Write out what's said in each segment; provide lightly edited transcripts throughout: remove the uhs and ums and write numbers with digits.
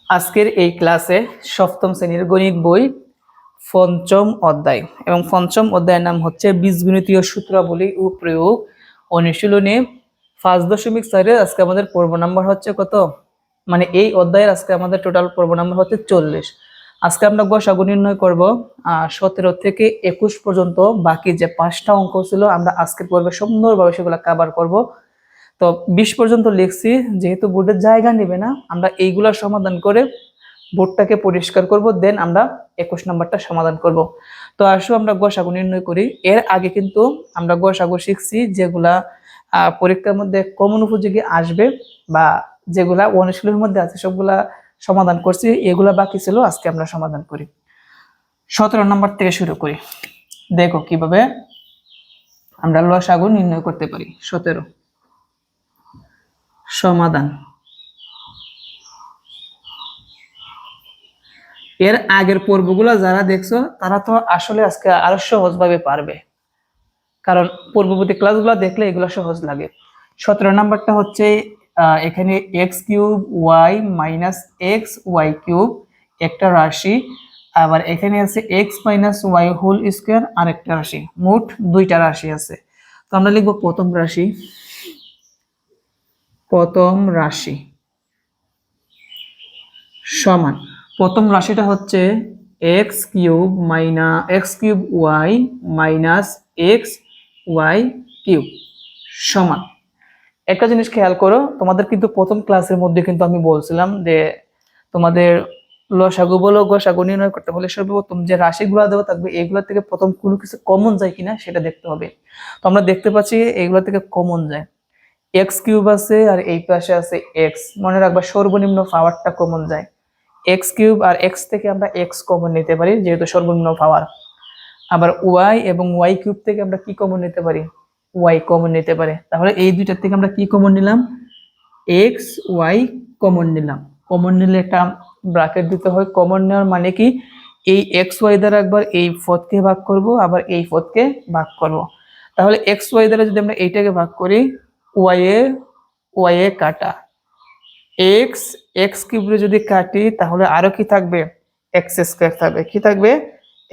আজকের এই ক্লাসে সপ্তম শ্রেণীর গণিত বই পঞ্চম অধ্যায় এবং পঞ্চম অধ্যায়ের নাম হচ্ছে বীজগণিতীয় সূত্রাবলী ও প্রয়োগ অনুশীলনী 5.4 আজকে আমাদের পর্ব নাম্বার হচ্ছে কত, মানে এই অধ্যায়ের আজকে আমাদের টোটাল পর্ব নাম্বার হচ্ছে 40। আজকে আমরা গসাগু নির্ণয় করব 17 থেকে 21 পর্যন্ত। বাকি যে 5টা অঙ্ক ছিল আমরা আজকের পর্বে সুন্দরভাবে সেগুলো কভার করব। তো 20 পর্যন্ত লিখছি, যেহেতু বোর্ডের জায়গা নেবে না, আমরা এইগুলা সমাধান করে বোর্ডটাকে পরিষ্কার করব, দেন আমরা 21 নাম্বারটা সমাধান করব। তো আসো আমরা গসাগু নির্ণয় করি। এর আগে কিন্তু আমরা গসাগু শিখছি, যেগুলা পরীক্ষার মধ্যে কমন উপযোগী আসবে বা যেগুলা অনুশীলনের মধ্যে আছে সবগুলা সমাধান করছি, এগুলা বাকি ছিল, আজকে আমরা সমাধান করি। 17 নাম্বার থেকে শুরু করি। দেখো কিভাবে আমরা লসাগু নির্ণয় করতে পারি। 17 সমাধান। এর আগের পর্বগুলো যারা দেখছো তারা তো আসলে আজকে আরো সহজভাবে পারবে, কারণ পূর্ববর্তী ক্লাসগুলো দেখলে এগুলো সহজ লাগে। 17 নাম্বারটা হচ্ছে এখানে x cube Y minus x Y cube একটা রাশি, আবার এখানে আছে x minus Y whole square আর একটা রাশি, মোট দুইটা রাশি আছে। তো আমরা লিখবো প্রথম রাশি। প্রথম রাশি সমান, প্রথম রাশিটা হচ্ছে X cube Y minus x Y cube সমান। একটা জিনিস খেয়াল করো, তোমাদের কিন্তু প্রথম ক্লাসের মধ্যে কিন্তু আমি বলছিলাম যে তোমাদের লসাগু বলো গসাগু নির্ণয় করতে হলে সর্বপ্রথম যে রাশিগুলো দেওয়া থাকবে এগুলো থেকে প্রথম কোনো কিছু কমন যায় কিনা সেটা দেখতে হবে। তো আমরা দেখতে পাচ্ছি এগুলো থেকে কমন যায়, এক্স কিউব আছে আর এই পাশে আছে এক্স। মনে রাখবা সর্বনিম্ন পাওয়ারটা কমন যায়। এক্স কিউব আর এক্স থেকে আমরা এক্স কমন নিতে পারি যেহেতু সর্বনিম্ন পাওয়ার। আবার ওয়াই এবং ওয়াই কিউব থেকে আমরা কি কমন নিতে পারি, ওয়াই কমন নিতে পারে। তাহলে এই দুইটার থেকে আমরা কি কমন নিলাম, এক্স ওয়াই কমন নিলাম। কমন নিলে একটা ব্র্যাকেট দিতে হয়। কমন নেওয়ার মানে কি, এই এক্স ওয়াই দ্বারা একবার এই পদকে ভাগ করব, আবার এই পদকে ভাগ করব। তাহলে এক্স ওয়াই দ্বারা যদি আমরা এইটাকে ভাগ করি, ওয়াই এ কাটা, এক্স এক্স কিউবে যদি কাটি তাহলে আরো কি থাকবে, এক্স স্কোয়ার থাকবে। কি থাকবে,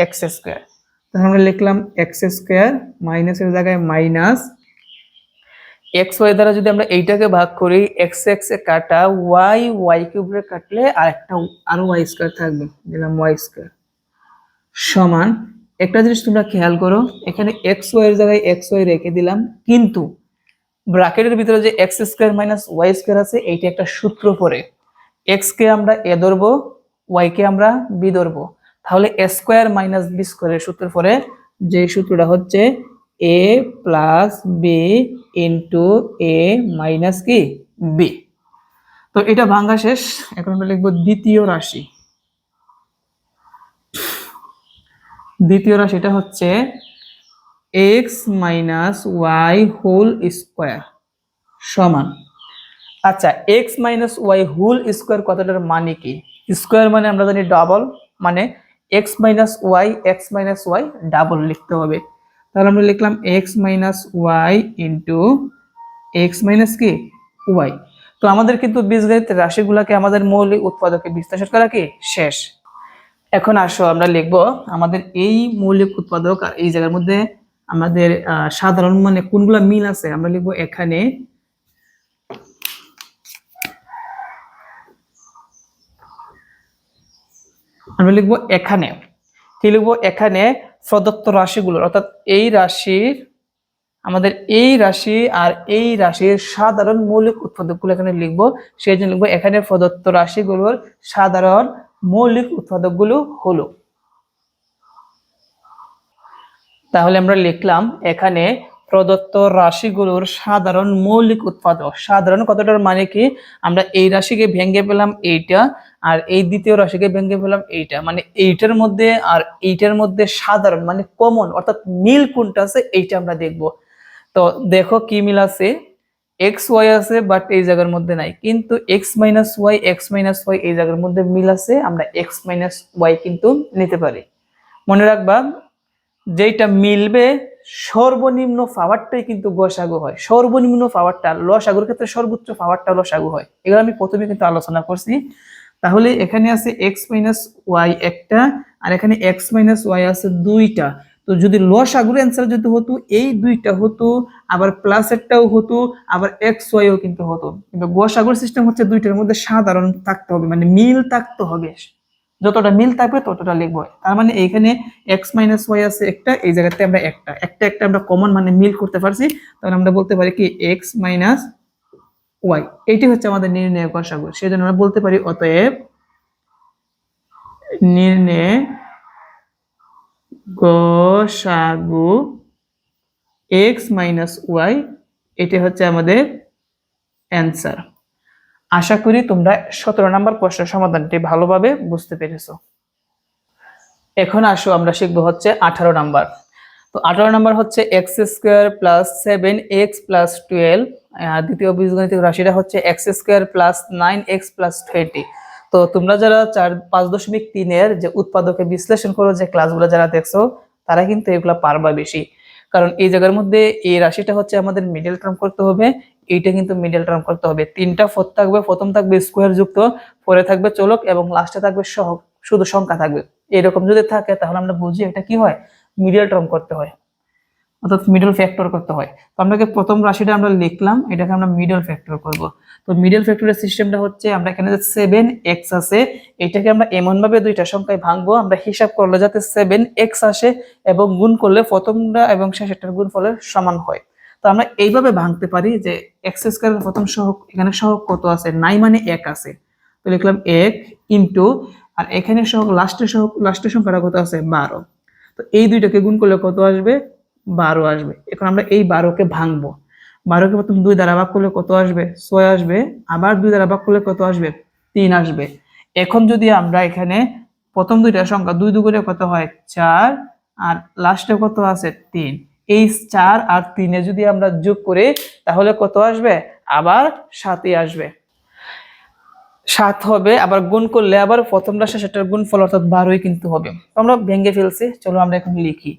এক্স স্কোয়ার। তাহলে আমরা লিখলাম এক্স স্কোয়ার, মাইনাসের জায়গায় মাইনাস, এক্স ওয়াই দ্বারা যদি আমরা এইটাকে ভাগ করি, এক্স এক্স এ কাটা, ওয়াই ওয়াই কিউবে কাটলে আর একটা আরো ওয়াই স্কোয়ার থাকবে, দিলাম ওয়াই স্কোয়ার সমান। একটা জিনিস তোমরা খেয়াল করো, এখানে এক্স ওয়াই এর জায়গায় এক্স ওয়াই রেখে দিলাম, কিন্তু ব্র্যাকেটের ভিতরে যে X square minus Y square আছে এইটা একটা সূত্র পড়ে, এক্স কে আমরা এ ধরবো, ওয়াই কে আমরা বি ধরবো। তাহলে এ স্কোয়ার মাইনাস বি স্কোয়ারের সূত্র পড়ে, যে সূত্রটা হচ্ছে এ প্লাস বি ইন্টু এ মাইনাস কি বি। তো এটা ভাঙা শেষ, এখন আমরা লিখবো দ্বিতীয় রাশি। দ্বিতীয় রাশিটা হচ্ছে X minus Y whole square সমান। আচ্ছা, X minus Y whole square কথাটার মানে কি, স্কোয়ার মানে আমরা জানি ডাবল, মানে এক্স মাইনাস ওয়াই ডাবল লিখতে হবে। তাহলে আমরা লিখলাম X minus Y into X minus কি ওয়াই। তো আমাদের কিন্তু বীজগণিতের রাশিগুলোকে আমাদের মৌলিক উৎপাদকে বিশ্লেষণ করা কি শেষ। এখন আসো আমরা লিখবো আমাদের এই মৌলিক উৎপাদক আর এই জায়গার মধ্যে আমাদের সাধারণ মানে কোনগুলা মিল আছে আমরা লিখবো এখানে। আমরা লিখবো এখানে কি লিখবো, এখানে প্রদত্ত রাশিগুলো, অর্থাৎ এই রাশির আমাদের এই রাশি আর এই রাশির সাধারণ মৌলিক উৎপাদকগুলো এখানে লিখবো। সেই জন্য লিখবো এখানে প্রদত্ত রাশিগুলোর সাধারণ মৌলিক উৎপাদকগুলো হলো। তাহলে আমরা লিখলাম এখানে প্রদত্ত রাশিগুলোর সাধারণ মৌলিক উৎপাদক। সাধারণ কথাটার মানে কি, আমরা এই রাশিকে ভেঙে পেলাম এইটা, আর এই দ্বিতীয় রাশিকে ভেঙে পেলাম এইটা, মানে এইটার মধ্যে আর এইটার মধ্যে সাধারণ মানে কমন অর্থাৎ মিল কোনটা আছে এইটা আমরা দেখব। তো দেখো কি মিল আছে, এক্স ওয়াই আছে বাট এই জায়গার মধ্যে নাই, কিন্তু এক্স মাইনাস ওয়াই এই জায়গার মধ্যে মিল আছে, আমরা এক্স মাইনাস ওয়াই কিন্তু নিতে পারি। মনে রাখবা যেটা মিলবে সর্বনিম্ন পাওয়ারটাই কিন্তু গসাগু হয়, সর্বনিম্ন পাওয়ারটা। লসাগুর ক্ষেত্রে সর্বোচ্চ পাওয়ারটা লসাগু হয়, এগুলো আমি প্রথমে কিন্তু আলোচনা করছি। তাহলে এখানে আছে এক্স মাইনাস ওয়াই একটা, আর এখানে এক্স মাইনাস ওয়াই আছে দুইটা। তো যদি লসাগুর অ্যান্সার যদি হতো এই দুইটা হতো, আবার প্লাস একটাও হতো, আবার এক্স ওয়াইও কিন্তু হতো, কিন্তু গসাগুর সিস্টেম হচ্ছে দুইটার মধ্যে সাধারণ থাকতে হবে, মানে মিল থাকতে হবে, যতটা মিল থাকবে ততটা লিখবো। তার মানে এইখানে এক্স মাইনাস ওয়াই আছে একটা, এই জায়গাতে আমরা একটা একটা একটা আমরা কমন মানে মিল করতে পারছি, তাহলে আমরা বলতে পারি কি এক্স মাইনাস ওয়াই, এইটি হচ্ছে আমাদের নির্ণয় গসাগু। সেজন্য আমরা বলতে পারি অতএব নির্ণয় গসাগু এক্স মাইনাস ওয়াই, এটি হচ্ছে আমাদের অ্যান্সার। আশা করি তোমরা 17 নম্বর প্রশ্নের সমাধানটি ভালোভাবে বুঝতে পেরেছো। এখন আসো আমরা শিখবো হচ্ছে 18 নাম্বার। তো 18 নাম্বার হচ্ছে x square plus 7x plus 12, দ্বিতীয় বীজগণিত রাশিটা হচ্ছে x square plus 9x plus 20। তো তোমরা যারা 5.3 যে উৎপাদকে বিশ্লেষণ করো যে ক্লাসগুলো যারা দেখছো, তারা কিন্তু এগুলো পারবা বেশি, কারণ এই জায়গার মধ্যে এই রাশিটা হচ্ছে আমাদের মিডল টার্ম করতে হবে, এইটা কিন্তু মিডল টার্ম করতে হবে। তিনটা পদ থাকবে, প্রথম থাকবে স্কোয়ার যুক্ত, পরে থাকবে চলক, এবং লাস্টে থাকবে সহগ, শুধু সংখ্যা থাকবে। এরকম যদি থাকে তাহলে আমরা বুঝি এটা কি হয়, মিডল টার্ম করতে হয়, অর্থাৎ মিডল ফ্যাক্টর করতে হয়। তো আমরা প্রথম রাশিটা আমরা লিখলাম, এটাকে আমরা মিডল ফ্যাক্টর করব। তো মিডল ফ্যাক্টরের সিস্টেমটা হচ্ছে আমরা এখানে যে 7x আছে, এটাকে আমরা এমন ভাবে দুইটা সংখ্যায় ভাঙবো, আমরা হিসাব করলে যাতে 7x আসে এবং গুণ করলে প্রথমটা এবং শেষেরটার গুণফলের সমান হয়। তো আমরা এইভাবে ভাঙতে পারি যে এক্স স্কয়ারের প্রথম সহগ, এখানে সহগ কত আছে, 9 মানে 1 আছে, তো লিখলাম 1 ইনটু, আর এখানে সহগ লাস্টের সংখ্যাটা কত আছে 12। তো এই দুইটাকে গুণ করলে কত আসবে, 12 আসবে। এখন আমরা এই 12কে ভাঙবো, 12কে প্রথম 2 দ্বারা ভাগ করলে কত আসবে, 6 আসবে, আবার 2 দ্বারা ভাগ করলে কত আসবে, 3 আসবে। এখন যদি আমরা এখানে প্রথম দুইটা সংখ্যা 2 দুগুণে কত হয় 4, আর লাস্টে কত আছে 3, এই 4 আর 3 এ যদি আমরা যোগ করি তাহলে কত আসবে, আবার 7ই আসবে, 7 হবে। আবার গুণ করলে আবার প্রথমটা শেষেরটার গুণফল অর্থাৎ 12ই কিন্তু হবে। তো আমরা ভেঙে ফেলছি, চলো আমরা এখন লিখি।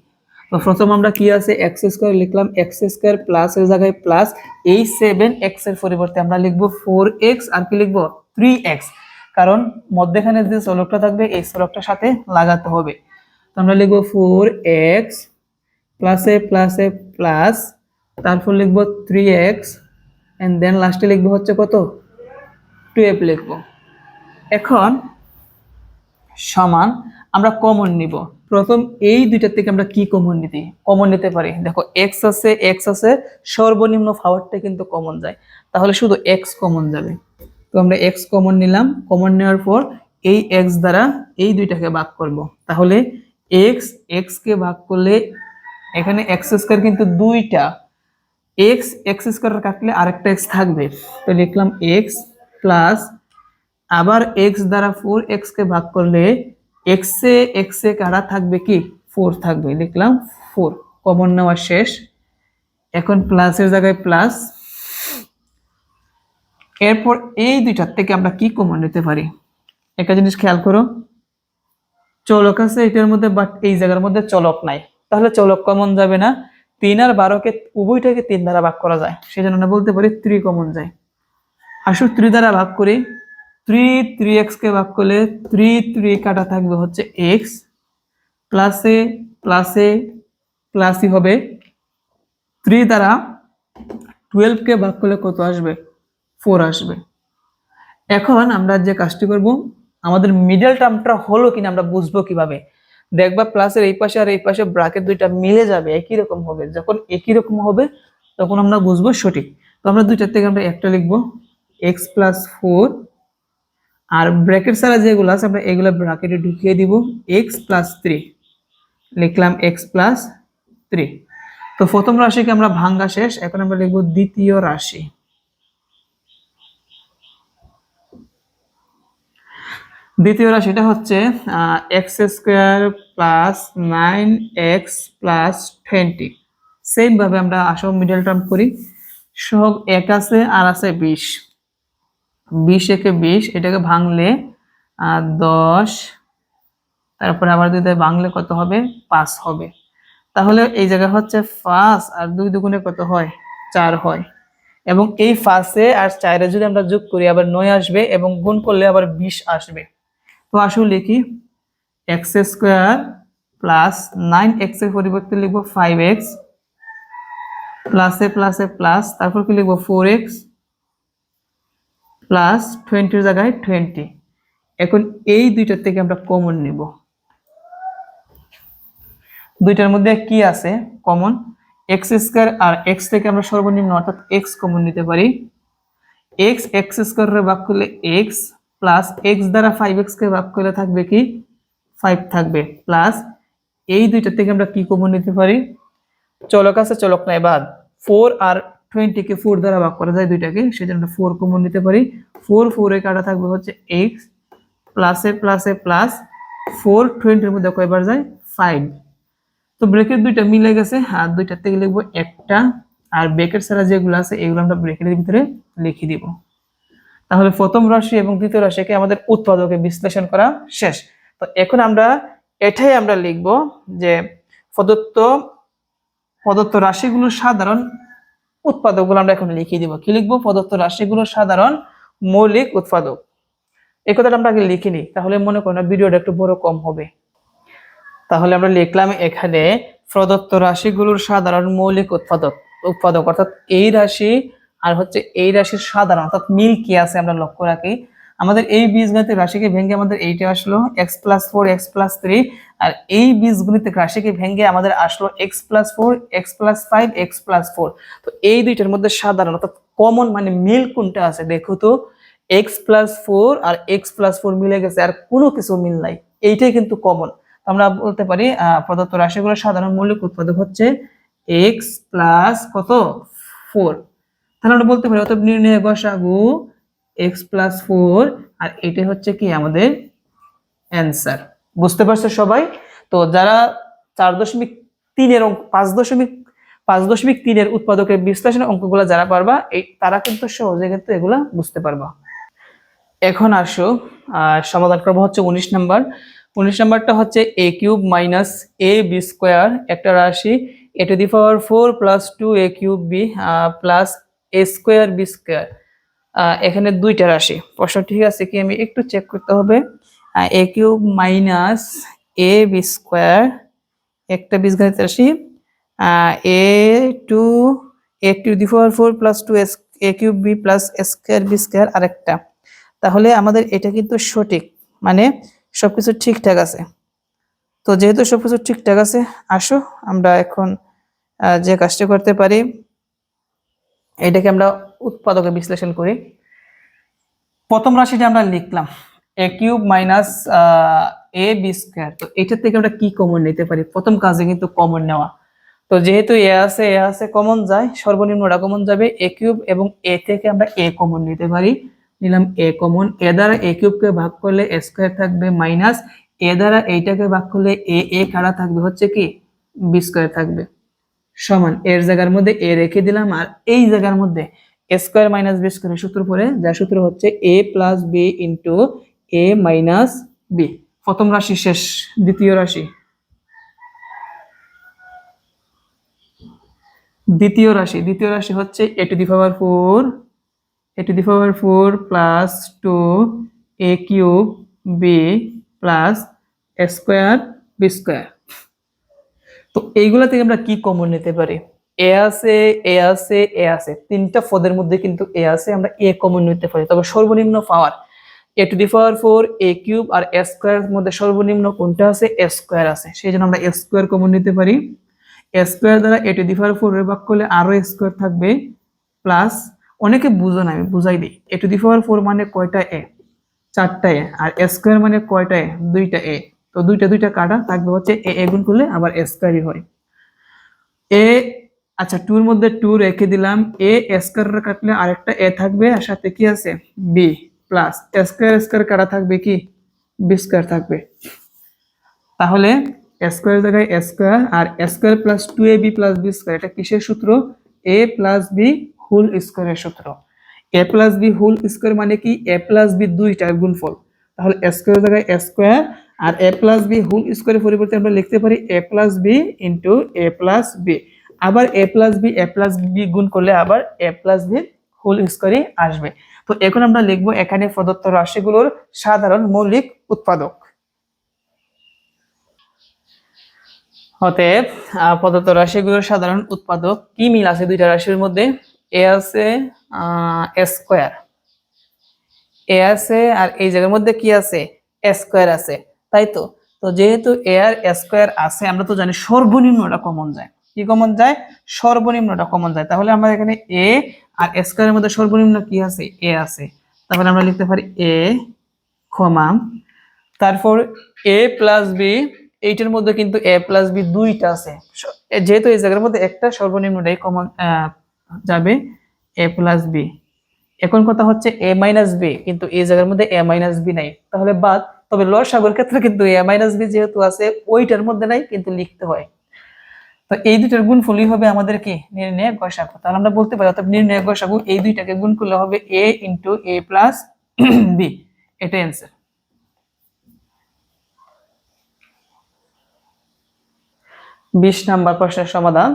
তো প্রথম আমরা কি আছে এক্স স্কয়ার লিখলাম, এক্স স্কয়ার প্লাস এর জায়গায় প্লাস, এই 7x এর পরিবর্তে আমরা লিখব 4x, আর কি লিখব 3x, কারণ মধ্যখানে যে চলকটা থাকবে এই চলকটার সাথে লাগাতে হবে। তো আমরা লিখব 4x প্লাসে প্লাসে প্লাস, তারপর লিখব 3x, এন্ড দেন লাস্টে লিখব হচ্ছে কত 12 লিখব। এখন সমান আমরা কমন নিব, প্রথম এই দুইটার থেকে আমরা কি কমন নিতে পারি, দেখো x আছে, সর্বনিম্ন পাওয়ারটা কিন্তু কমন যায়, তাহলে শুধু x কমন যাবে। তো আমরা x কমন নিলাম, কমন নেওয়ার পর এই x দ্বারা এই দুইটাকে ভাগ করব, তাহলে x কে ভাগ করলে এখানে x স্কয়ার কিন্তু দুইটা, x স্কয়ার কাটলে আরেকটা x থাকবে, তো লিখলাম x প্লাস, আবার x দ্বারা 4x কে ভাগ করলে x এ কাটা থাকবে কি 4 থাকবে, লিখলাম 4, কমন নেওয়া শেষ। এখন প্লাসের জায়গায় প্লাস, এরপর এই দুইটার থেকে আমরা কি কমন নিতে পারি, একটা জিনিস খেয়াল করো, চলক আছে এটার মধ্যে, বাট এই জায়গার মধ্যে চলক নাই, তাহলে চলক কমন যাবে না। 3 আর 12কে উভয়টাকে 3 দ্বারা ভাগ করা যায়, সেজন্য আমরা বলতে পারি 3 কমন যায়। আসো 3 দ্বারা ভাগ করি, 3x কে ভাগ করলে 3 কাটা থাকবে হচ্ছে x, প্লাসে প্লাসে প্লাসই হবে, 3 দ্বারা 12 কে ভাগ করলে কত আসবে 4 আসবে। এখন আমরা যে কাজটি করব, আমাদের মিডল টার্মটা হলো কিনা আমরা বুঝবো কিভাবে, দেখবা প্লাসের এই পাশে আর এই পাশে ব্র্যাকেট দুইটা মিলে যাবে, একই রকম হবে, যখন একই রকম হবে তখন আমরা বুঝবো সঠিক। তো আমরা দুইটার থেকে আমরা একটা লিখবো x প্লাস 4, আর ব্র্যাকেট ছাড়া যেগুলো আছে আমরা এগুলো ব্র্যাকেটে ঢুকিয়ে দিব, x প্লাস 3, লিখলাম x প্লাস 3। তো প্রথম রাশিকে আমরা ভাঙ্গা শেষ, এখন আমরা লিখব দ্বিতীয় রাশি। দ্বিতীয় রাশিটা হচ্ছে x square plus 9x plus 20। Same ভাবে আমরা আসো মিডল টার্ম করি, সহগ 1 আছে আর আছে 20, 20 একে 20, এটাকে ভাঙলে 10, তারপরে আবার 2 দিয়ে ভাঙলে কত হবে 5 হবে। তাহলে এই জায়গা হচ্ছে 5 আর 2 দুগুণে কত হয় 4 হয়। এবং এই 5 আর 4 যদি আমরা যোগ করি আবার 9 আসবে এবং গুণ করলে আবার 20 আসবে। তো আসলে লিখি x স্কয়ার প্লাস 9x এর পরিবর্তে লিখব 5x প্লাসে প্লাসে প্লাস, তারপর কি লিখব 4x প্লাস 20 এর জায়গায় 20। এখন এই দুইটার থেকে আমরা কমন নিব। দুইটার মধ্যে কি আছে কমন? x স্কয়ার আর x থেকে আমরা সর্বনিম্ন অর্থাৎ x কমন নিতে পারি। x স্কয়ারে ভাগ করলে x প্লাস x দ্বারা 5x কে ভাগ করলে থাকবে কি 5 থাকবে, প্লাস এই দুইটা থেকে আমরা কি কমন নিতে পারি? চলক আছে, চলক নাই বাদ। 4 আর 20 কে 4 দ্বারা ভাগ করা যায় দুইটাকে, সেজন্য 4 কমন নিতে পারি। 4 এ কাটা থাকবে হচ্ছে x প্লাসে প্লাসে প্লাস 4 20 এর মধ্যে কয়বার যায় 5। তো ব্র্যাকেট দুইটা মিলে গেছে, আর দুইটার থেকে লিখবো একটা, আর ব্র্যাকেট ছাড়া যেগুলো আছে এগুলো আমরা ব্র্যাকেটের ভিতরে লিখে দিব। তাহলে প্রথম রাশি এবং দ্বিতীয় রাশিকে আমাদের উৎপাদকে বিশ্লেষণ করা শেষ। তো এখন আমরা এটাই আমরা লিখব যে প্রদত্ত রাশিগুলোর সাধারণ উৎপাদকগুলো আমরা এখন লিখে দিব। কি লিখবো? প্রদত্ত রাশিগুলোর সাধারণ মৌলিক উৎপাদক। এই কথাটা আমরা আগে লিখে নিই, তাহলে মনে করো না ভিডিওটা একটু বড় কম হবে। তাহলে আমরা লিখলাম এখানে প্রদত্ত রাশিগুলোর সাধারণ মৌলিক উৎপাদক অর্থাৎ এই রাশি আর হচ্ছে এই রাশির সাধারণ অর্থাৎ মিল কি আছে আমরা লক্ষ্য রাখি। আমাদের এই বীজগণিতের রাশিকে ভেঙে আমাদের এইটা আসলো x+4 x+3, আর এই বীজগণিতের রাশিকে ভেঙে আমাদের আসলো x+4 x+5 x+4। তো এই দুইটার মধ্যে সাধারণ অর্থাৎ কমন মানে মিল কোনটা আছে দেখো তো, x+4 আর x+4 মিলে গেছে, আর কোনো কিছু মিল নাই, এইটাই কিন্তু কমন। আমরা বলতে পারি প্রদত্ত রাশিগুলোর সাধারণ মৌলিক উৎপাদক হচ্ছে x প্লাস কত 4। তাহলে আমরা বলতে পারি অতএব নির্ণয় গসাগু x+4, আর এটা হচ্ছে কি আমাদের অ্যানসার। বুঝতে পারছো সবাই? তো যারা 4.3 এর অঙ্ক 5.3 এর উৎপাদকের বিশ্লেষণের অঙ্কগুলো যারা পারবা তারা কিন্তু সহজে কিন্তু এগুলা বুঝতে পারবা। এখন আসো সমাধান করবো হচ্ছে 19 নাম্বার। 19 নাম্বারটা হচ্ছে a³ মাইনাস ab স্কোয়ার একটা রাশি a⁴ plus 2a³ b plus a square b square. এখানে দুইটা রাশি। প্রশ্ন ঠিক আছে কি আমি একটু চেক করতে হবে। a³ মাইনাস ab স্কোয়ার একটা বীজগণিত রাশি, a⁴ plus 2a³ b plus a square b square আরেকটা। তাহলে আমাদের এটা কিন্তু সঠিক, মানে সবকিছু ঠিকঠাক আছে। তো যেহেতু সবকিছু ঠিকঠাক আছে, আসো আমরা এখন যে কাজটা করতে পারি এটাকে আমরা উৎপাদকে বিশ্লেষণ করি। প্রথম রাশিটা আমরা লিখলাম a³ মাইনাস ab স্কয়ার। তো এটার থেকে আমরা কি কমন নিতে পারি? প্রথম কাজে কিন্তু কমন নেওয়া। তো যেহেতু a আছে কমন যায়, সর্বনিম্নটা কমন যাবে a³ এবং a থেকে আমরা a কমন নিতে পারি। নিলাম a কমন, a দ্বারা a³ কে ভাগ করলে a স্কয়ার থাকবে মাইনাস a দ্বারা এইটাকে ভাগ করলে a কাটা থাকবে হচ্ছে কি b স্কয়ার থাকবে, সমান এর জায়গার মধ্যে a রেখে দিলাম, আর এই জায়গার মধ্যে a স্কয়ার মাইনাস b স্কয়ারের সূত্র পড়ে, যার সূত্র হচ্ছে a plus b into a minus b। প্রথম রাশি শেষ। দ্বিতীয় রাশি হচ্ছে a⁴ plus 2a³ b plus a square b square. তো এইগুলা থেকে আমরা কি কমন নিতে পারি? a আছে, তিনটা পদের মধ্যে কিন্তু a আছে, আমরা a কমন নিতে পারি। তবে সর্বনিম্ন পাওয়ার a⁴ a³ R a square এর মধ্যে সর্বনিম্ন কোনটা আছে? a স্কয়ার আছে, সেইজন্য আমরা a স্কয়ার কমন নিতে পারি। a স্কয়ার দ্বারা a⁴ এর ভাগ করলে আরো a স্কয়ার থাকবে, প্লাস অনেকে বুঝো না, আমি বুঝাই দিই। a⁴ মানে কয়টা a? 4টা a, আর a স্কয়ার মানে কয়টা a? 2টা a। তো দুইটা কাটা থাকবে হচ্ছে a গুণ করলে আবার a স্কয়ারই হয়। a আচ্ছা 2 এর মধ্যে 2 রেখে দিলাম, a স্কয়ার কাটলে আরেকটা a থাকবে, আর সাথে কি আছে b প্লাস a স্কয়ার কাটা থাকবে কি b স্কয়ার থাকবে। তাহলে a স্কয়ার জায়গায় a স্কয়ার, আর a square plus 2ab plus b square, এটা কিসের সূত্র? a প্লাস b হোল স্কয়ারের সূত্র। a plus b whole square মানে কি a প্লাস b দুইটার গুণফল। তাহলে a স্কয়ার জায়গায় a স্কয়ার, আর a প্লাস b হোল স্কয়ারের পরিবর্তে আমরা লিখতে পারি a plus b into a plus b। আবার a প্লাস b গুণ করলে আবার a প্লাস b হোল স্কোয়ারই আসবে। তো এখন আমরা লিখবো এখানে প্রদত্ত রাশিগুলোর সাধারণ মৌলিক উৎপাদক। অতএব প্রদত্ত রাশিগুলোর সাধারণ উৎপাদক কি মিল আছে দুইটা রাশির মধ্যে? এ আছে স্কোয়ার, এ আছে আর এই জায়গার মধ্যে কি আছে? স্কোয়ার আছে, তাই তো। তো যেহেতু এ আর স্কোয়ার আছে, আমরা তো জানি সর্বনিম্নটা কমন যায়। কি কমন যায়? সর্বনিম্নটা কমন যায়। তাহলে আমরা এখানে এ আর স্কোয়ারের মধ্যে সর্বনিম্ন কি আছে? এ আছে। তাহলে আমরা লিখতে পারি এ কমা, তারপর এ প্লাস বি, এইটার মধ্যে কিন্তু এ প্লাস বি দুইটা আছে, যেহেতু এই জায়গার মধ্যে একটা সর্বনিম্নটাই কমন যাবে, এ প্লাস বি। এখন কথা হচ্ছে এ মাইনাস বি, কিন্তু এই জায়গার মধ্যে এ মাইনাস বি নাই, তাহলে বাদ। তবে লসাগুর ক্ষেত্রে কিন্তু এ মাইনাস বি যেহেতু আছে ওইটার মধ্যে নাই, কিন্তু লিখতে হয়। তো এই দুইটার গুণফলই হবে আমাদের কি? নির্ণয় গসাগু। তাহলে আমরা বলতে পারি অর্থাৎ নির্ণয় গসাগু এই দুইটাকে গুণ করলে হবে এ ইন্টু এ প্লাস বি, এটাই অ্যান্সার। 20 নাম্বার প্রশ্নের সমাধান।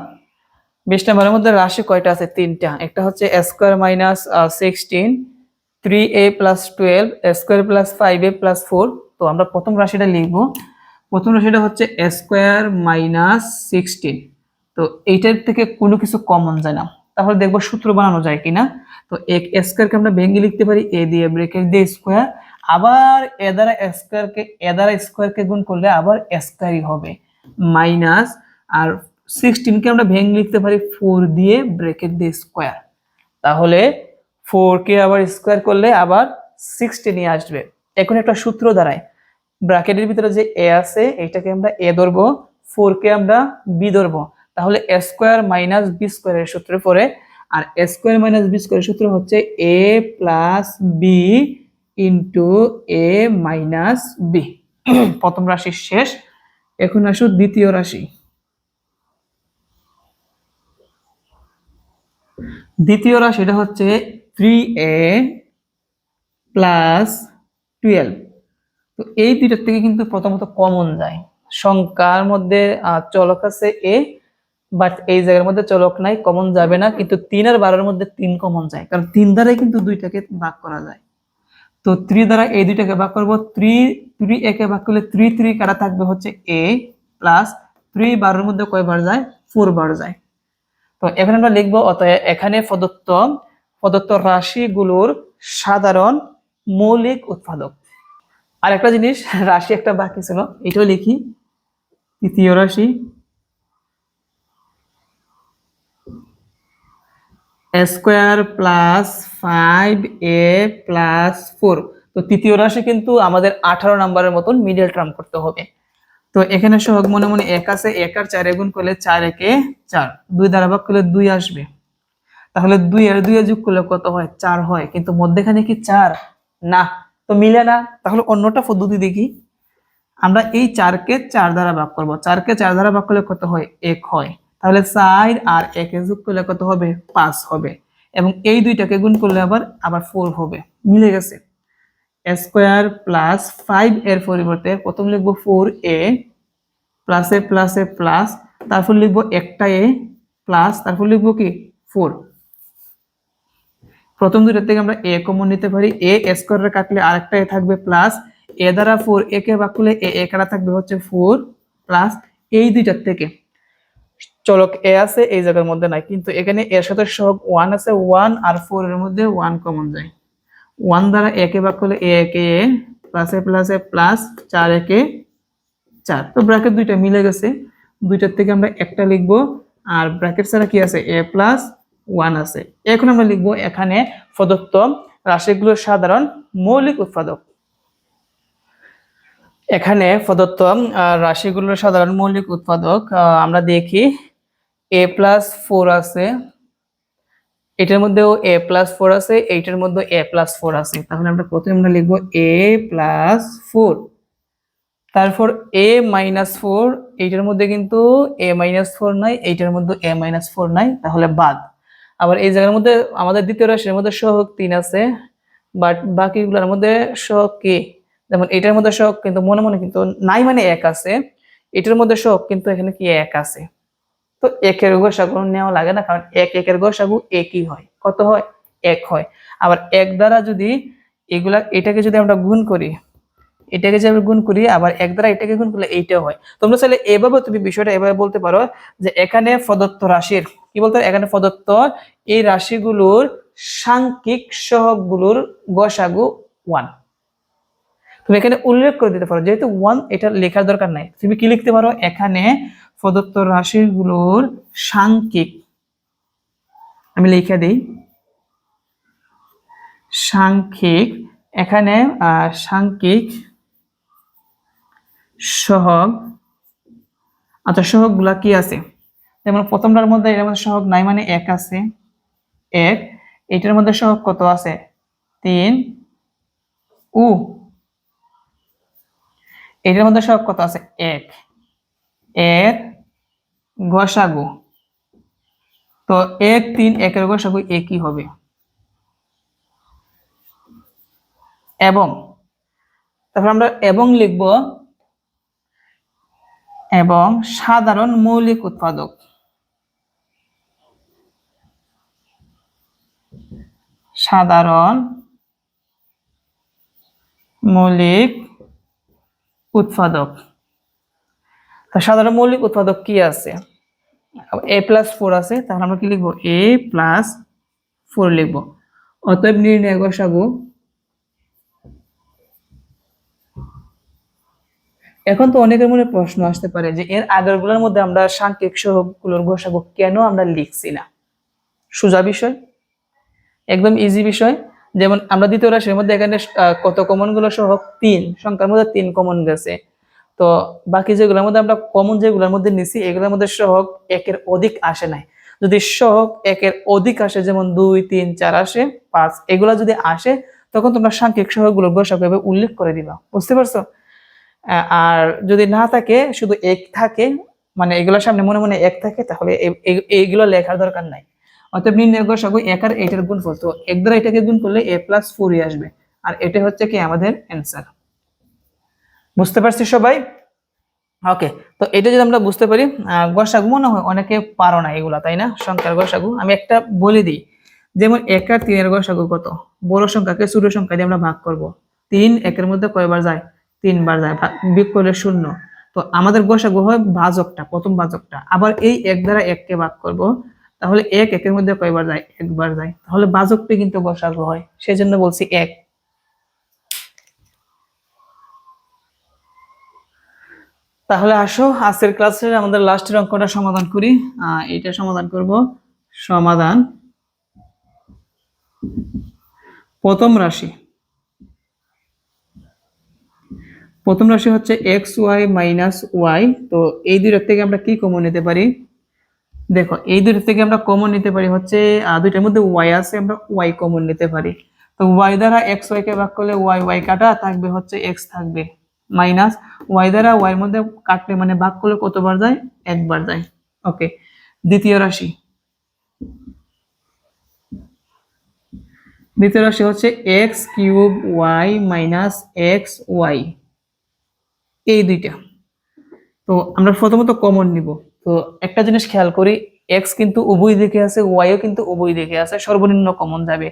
20 নাম্বারের মধ্যে রাশি কয়টা আছে? তিনটা। একটা হচ্ছে square minus 16, 3a plus 12, square plus 5a plus 4। তো আমরা প্রথম রাশিটা লিখব। প্রথম রাশিটা হচ্ছে স্কোয়ার মাইনাস 16। তো এইটার থেকে কোনো কিছু কমন যায় না, তাহলে দেখবো সূত্র বানানো যায় কিনা। তো এক স্কোয়ারকে আমরা ভেঙে লিখতে পারি এ দিয়ে, ব্রেকেট দিয়ে স্কোয়ার, আবার এ দ্বারা স্কোয়ারকে গুণ করলে আবার স্কোয়ারই হবে, মাইনাস, আর 16 কে আমরা ভেঙে লিখতে পারি 4 দিয়ে, ব্রেকেট দিয়ে স্কোয়ার। তাহলে 4 কে আবার স্কোয়ার করলে আবার 16 নিয়ে আসবে। এখন একটা সূত্র দাঁড়ায়, ব্র্যাকেটের ভিতরে যে এ আছে এটাকে আমরা এ ধরবো, 4 কে আমরা বি ধরবো। তাহলে এ স্কোয়ার মাইনাস বি স্কোয়ারের সূত্রে পড়ে, আর এ স্কোয়ার মাইনাস বি স্কোয়ারের সূত্র হচ্ছে এ প্লাস বি ইন্টু এ মাইনাস বি। প্রথম রাশি শেষ। এখন আসো দ্বিতীয় রাশি। দ্বিতীয় রাশিটা হচ্ছে 3a প্লাস 12। তো এই দুইটার থেকে কিন্তু প্রথমত কমন যায়। সংখ্যার মধ্যে চলক আছে এ, বাট এই জায়গার মধ্যে চলক নাই, কমন যাবে না। কিন্তু 3 আর 12 এর মধ্যে 3 কমন যায়, কারণ 3 দ্বারাই কিন্তু দুইটাকে ভাগ করা যায়। তো 3 দ্বারা এই দুইটাকে ভাগ করবো। 3 একে ভাগ করলে 3 কাটা থাকবে হচ্ছে a প্লাস 3 12 এর মধ্যে কয়বার যায়? 4 বার যায়। তো এখন আমরা লিখবো অতএব এখানে প্রদত্ত রাশিগুলোর সাধারণ মৌলিক উৎপাদক। আর একটা জিনিস, রাশি একটা বাকি ছিল, এটাও লিখি। তৃতীয় রাশি স্কোয়ার প্লাস 5a প্লাস 4। তো তৃতীয় রাশি কিন্তু আমাদের 18 নম্বরের মতন মিডল টার্ম করতে হবে। তো এখানে সহগ মনে মনে 1 আছে, 1 আর 4 গুণ করলে 4 একে 4, 2 দ্বারা ভাগ করলে 2 আসবে। তাহলে 2 আর 2 যোগ করলে কত হয়? 4 হয়, কিন্তু মধ্যেখানে কি 4? না, তো মিলে না। তাহলে অন্যটা পদ্ধতি দেখি। আমরা এই 4 কে 4 দ্বারা ভাগ করব। 4 কে 4 দ্বারা ভাগ করলে কত হয়? 1 হয়। তাহলে 4 আর 1 এ যোগ করলে কত হবে? 5 হবে। এবং এই দুইটাকে গুণ করলে আবার 4 হবে। মিলে গেছে। স্কোয়ার প্লাস 5 এর পরিবর্তে প্রথম লিখবো 4a প্লাসে প্লাসে প্লাস, তারপর লিখবো একটা a প্লাস, তারপর লিখবো কি 4। প্রথম দুইটা থেকে আমরা a কমন নিতে পারি, a স্কোয়ারে কাটলে আরেকটা a থাকবে প্লাস, a দ্বারা 4a কে ভাগ করলে a কাটা থাকবে হচ্ছে 4 প্লাস। এই দুইটার থেকে চলক a আছে এই জায়গার মধ্যে নাই, কিন্তু এখানে এর সাথে সহগ 1 আছে, 1 আর 4 এর মধ্যে 1 কমন যায়। 1 দ্বারা a কে ভাগ করলে a একে a প্লাসে প্লাসে প্লাস, 4 একে 4। তো ব্র্যাকেট দুইটা মিলে গেছে, দুইটার থেকে আমরা একটা লিখবো, আর ব্র্যাকেট ছাড়া কি আছে? a প্লাস 1 আছে। এখন আমরা লিখবো এখানে প্রদত্ত রাশিগুলোর সাধারণ মৌলিক উৎপাদক। এখানে প্রদত্ত রাশিগুলোর সাধারণ মৌলিক উৎপাদক আমরা দেখি a প্লাস 4 আছে, এটার মধ্যেও a প্লাস 4 আছে, এইটার মধ্যে a প্লাস 4 আছে। তাহলে আমরা প্রথমে আমরা লিখবো a প্লাস 4, তারপর a মাইনাস 4, এইটার মধ্যে কিন্তু a মাইনাস 4 নাই, এইটার মধ্যে a মাইনাস 4 নাই, তাহলে বাদ। আবার এই জায়গার মধ্যে আমাদের দ্বিতীয় রাশির মধ্যে সহগ 3 আছে, বাট বাকিগুলোর মধ্যে সহগ কি? যেমন এটার মধ্যে সহগ কিন্তু মনে মনে কিন্তু নাই, মানে 1 আছে। এটার মধ্যে সহগ কিন্তু এখানে কি 1 আছে। তো 1 এর গসাগু নেওয়া লাগে না, কারণ 1 1 এর গসাগু একই হয়। কত হয়? এক হয়। আবার এক দ্বারা যদি এটাকে যদি আমরা গুণ করি, এটাকে যদি আমরা গুণ করি, আবার এক দ্বারা এটাকে গুণ করলে এইটাও হয়। তোমরা চাইলে এভাবে তুমি বিষয়টা এভাবে বলতে পারো যে এখানে প্রদত্ত রাশির কি বলতে হয়, এখানে প্রদত্ত এই রাশিগুলোর সাংখ্যিক সহগগুলোর গসাগু 1। তুমি এখানে উল্লেখ করে দিতে পারো, যেহেতু 1 এটা লেখার দরকার নাই, তুমি কি লিখতে পারো, এখানে প্রদত্ত রাশিগুলোর সাংখ্যিক, আমি লিখে দিই সাংখ্যিক, এখানে সাংখ্যিক সহগ, আচ্ছা সহগ গুলা কি আছে, যেমন প্রথমটার মধ্যে এর মধ্যে সহগ নাই মানে 1 আছে, 1, এটার মধ্যে সহগ কত আছে 3, উ এটার মধ্যে সহগ কত আছে 1, এর গসাগু, তো 1 3 1 এর গসাগু একই হবে। এবং তারপর আমরা এবং লিখব, এবং সাধারণ মৌলিক উৎপাদক, সাধারণ মৌলিক উৎপাদক। তো সাধারণ মৌলিক উৎপাদক কি আছে, a+4 আছে, তাহলে আমরা কি লিখবো a+4 লিখবো। অতএব নির্ণয় গসাগু, এখন তো অনেকের মনে প্রশ্ন আসতে পারে যে এর আগেরগুলোর মধ্যে আমরা সাংখ্যিক সহগগুলোর গসাগু কেন আমরা লিখছি না। সোজা বিষয়, একদম ইজি বিষয়। যেমন আমরা দ্বিতীয় রাশির মধ্যে এখানে কত কমন গুলো সহগ 3, সংখ্যার মধ্যে 3 কমন গেছে, তো বাকি যেগুলোর মধ্যে আমরা কমন যেগুলোর মধ্যে নিছি এগুলোর মধ্যে সহগ 1 এর অধিক আসে নাই। যদি সহগ 1 এর অধিক আসে, যেমন 2 3 4 আসে, 5 এগুলা যদি আসে, তখন তোমরা সাংখ্যিক সহগগুলোর গসাগু এভাবে উল্লেখ করে দিবা। বুঝতে পারছো? আর যদি না থাকে, শুধু 1 থাকে, মানে এগুলোর সামনে মনে মনে 1 থাকে, তাহলে এইগুলো লেখার দরকার নাই। অতএব নির্ণয় গসাগু 1 আর 8 এর গুণফল, তো 1 দ্বারা এটাকে গুণ করলে a+4 আসবে, আর এটা হচ্ছে কি আমাদের অ্যান্সার। বুঝতে পারছি সবাই? ওকে, তো এটা যদি আমরা বুঝতে পারি, গসাগু মনে হয় অনেকে পারো না এগুলা, তাই না? সংখ্যার গসাগু আমি একটা বলে দিই, যেমন 1 আর 3 এর গসাগু কত, বড় সংখ্যাকে ছোট সংখ্যা দিয়ে আমরা ভাগ করব। 3 1 এর মধ্যে কয়বার যায়, 3 বার যায়, বিয়োগ করলে 0। তো আমাদের গসাগু হয় ভাজকটা, প্রথম ভাজকটা। আবার এই 1 দ্বারা 1 কে ভাগ করব, তাহলে 1 1 এর মধ্যে কয়বার যায়, একবার যায়, তাহলে ভাজকটি কিন্তু গসাগু হয়, সেজন্য বলছি 1। তাহলে আসো আজকের ক্লাসে আমাদের লাস্টের অঙ্কটা সমাধান করি। এটা সমাধান করব। সমাধান, প্রথম রাশি, প্রথম রাশি হচ্ছে xy - y। তো এই দুইটার থেকে আমরা কি কমন নিতে পারি, দেখো এই দুইটার থেকে আমরা কমন নিতে পারি হচ্ছে দুইটার মধ্যে y আছে, আমরা y কমন নিতে পারি। তো y দ্বারা xy কে ভাগ করলে y কাটা থাকবে হচ্ছে x থাকবে, মাইনাস y দ্বারা y এর মধ্যে কাটলে মানে ভাগ করলে কতবার যায়, একবার যায়। ওকে, দ্বিতীয় রাশি, দ্বিতীয় রাশি হচ্ছে x³ y - xy, এই দুইটা। তো আমরা প্রথমত কমন নিব। তো একটা জিনিস খেয়াল করি, x কিন্তু উভয় দিকে আছে, y ও কিন্তু উভয় দিকে আছে, সর্বনিম্ন কমন যাবে।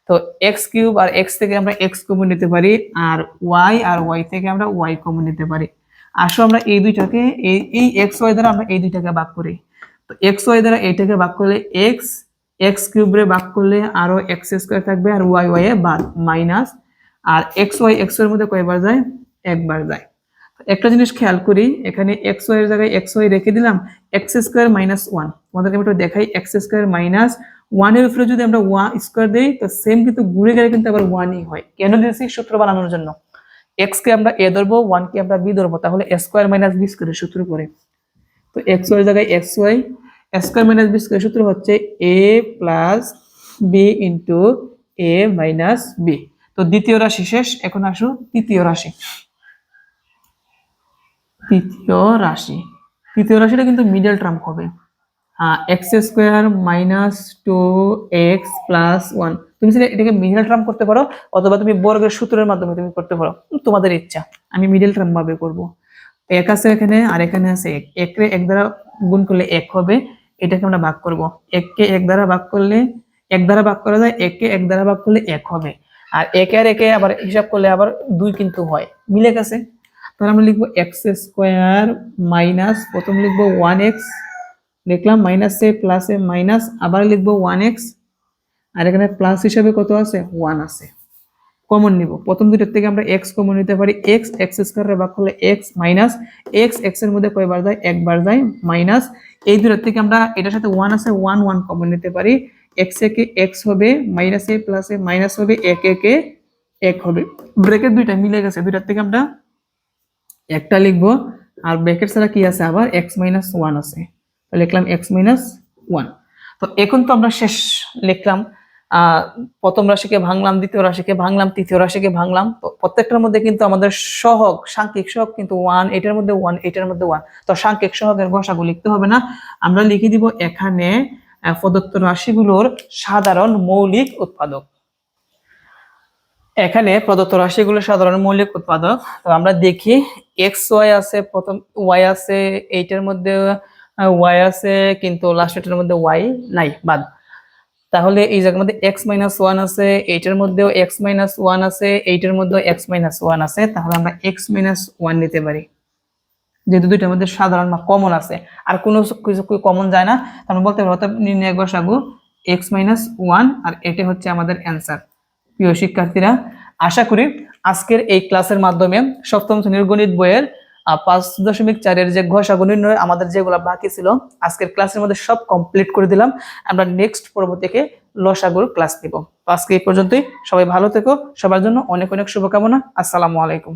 তো x³ আর x থেকে আমরা x কমন নিতে পারি, আর y থেকে আমরা y কমন নিতে পারি। আসো আমরা এই দুইটাকে এই xy দ্বারা আমরা এই দুইটাকে ভাগ করি। তো xy দ্বারা এইটাকে ভাগ করলে x³ রে ভাগ করলে আরো x² থাকবে, আর y এ বাদ মাইনাস, আর xy x এর মধ্যে কয়বার যায়, একবার যায়। একটা জিনিস খেয়াল করি, এখানে xy এর জায়গায় xy রেখে দিলাম, x² - 1। তোমাদেরকে আমি একটু দেখাই, x² - 1 এর উপরে যদি আমরা স্কয়ার দেই, তো সেম কিন্তু ঘুরে গেলে কিন্তু আবার 1ই হয়। কেন দিয়েছি, সূত্র বানানোর জন্য। x কে আমরা a ধরবো, 1 কে আমরা b ধরবো, তাহলে a² - b² সূত্র করে। তো xy এর জায়গায় xy, a² - b² সূত্র হচ্ছে a + b * a - b। তো দ্বিতীয় রাশি শেষ, এখন আসো তৃতীয় রাশি। তৃতীয় রাশি, তৃতীয় রাশিটা কিন্তু মিডল টার্ম হবে, x² - 2x + 1। তুমি চাইলে এটাকে মিডল টার্ম করতে পারো, অথবা তুমি বর্গের সূত্রের মাধ্যমে তুমি করতে পারো, তোমাদের ইচ্ছা। আমি মিডল টার্ম ভাবে করব। এক আছে এখানে, আর এখানে আছে 1, 1 রে 1 দ্বারা গুণ করলে 1 হবে, এটাকে আমরা ভাগ করব। 1 কে 1 দ্বারা ভাগ করলে এক দ্বারা ভাগ করা যায়, একে এক দ্বারা ভাগ করলে এক হবে, আর একে আর একে আবার হিসাব করলে আবার 2 কিন্তু হয়, মিলে গেছে। তাহলে আমরা লিখবো এক্স স্কোয়ার মাইনাস, প্রথম লিখবো 1x, লিখলাম মাইনাস এ প্লাস এ মাইনাস, আবার লিখবো 1x, আর এখানে প্লাস হিসাবে কত আছে 1 আছে, কমন নিব। প্রথম দুইটার থেকে আমরা x কমন নিতে পারি, x এক্স স্কয়ারে ভাগ করলে x মাইনাস x, x এর মধ্যে কয়বার যায় একবার যায়, মাইনাস এই দুইটার থেকে আমরা এটার সাথে 1 আছে 1 1 কমন নিতে পারি, x একে x হবে, মাইনাস এ প্লাস এ মাইনাস হবে, এক একে এক হবে, ব্র্যাকেট দুইটা মিলে গেছে, দুইটার থেকে আমরা একটা লিখবো, আর ব্র্যাকেট ছাড়া কি আছে আবার x মাইনাস 1 আছে, তাহলে লিখলাম x মাইনাস 1। তো এখন তো আমরা শেষ লিখলাম, প্রথম রাশিকে ভাঙলাম, দ্বিতীয় রাশিকে ভাঙলাম, তৃতীয় রাশিকে ভাঙলাম, তো প্রত্যেকটার মধ্যে কিন্তু আমাদের সহগ সাংখ্যিক সহগ কিন্তু 1, এটার মধ্যে 1, এটার মধ্যে 1, তো সাংখ্যিক সহগের গসাগু লিখতে হবে না, আমরা লিখে দিব এখানে প্রদত্ত রাশিগুলোর সাধারণ মৌলিক উৎপাদক। এখানে প্রদত্ত রাশিগুলোর সাধারণ মৌলিক উৎপাদক, তো আমরা দেখি এক্স ওয়াই আছে, প্রথম ওয়াই আছে, এইটার মধ্যে ওয়াই আছে, কিন্তু লাস্টের মধ্যে ওয়াই নাই, বাদ। তাহলে এই জায়গার মধ্যে x মাইনাস 1 আছে, এইটার মধ্যেও x মাইনাস 1 আছে, এইটার মধ্যেও x মাইনাস 1 আছে, তাহলে আমরা x মাইনাস 1 নিতে পারি, যেহেতু দুইটার মধ্যে সাধারণ বা কমন আছে, আর কোনো কিছু কমন যায় না, আমরা বলতে পারি অর্থাৎ নির্ণয় গসাগু x মাইনাস 1, আর এটা হচ্ছে আমাদের অ্যান্সার। প্রিয় শিক্ষার্থীরা, আশা করি আজকের এই ক্লাসের মাধ্যমে সপ্তম শ্রেণীর গণিত বইয়ের 5.4 এর যে গসাগু নির্ণয় আমাদের যেগুলো বাকি ছিল আজকের ক্লাসের মধ্যে সব কমপ্লিট করে দিলাম। আমরা নেক্সট পর্ব থেকে লসাগুর ক্লাস নিব। আজকে এই পর্যন্তই, সবাই ভালো থেকো, সবার জন্য অনেক অনেক শুভকামনা। আসসালামু আলাইকুম।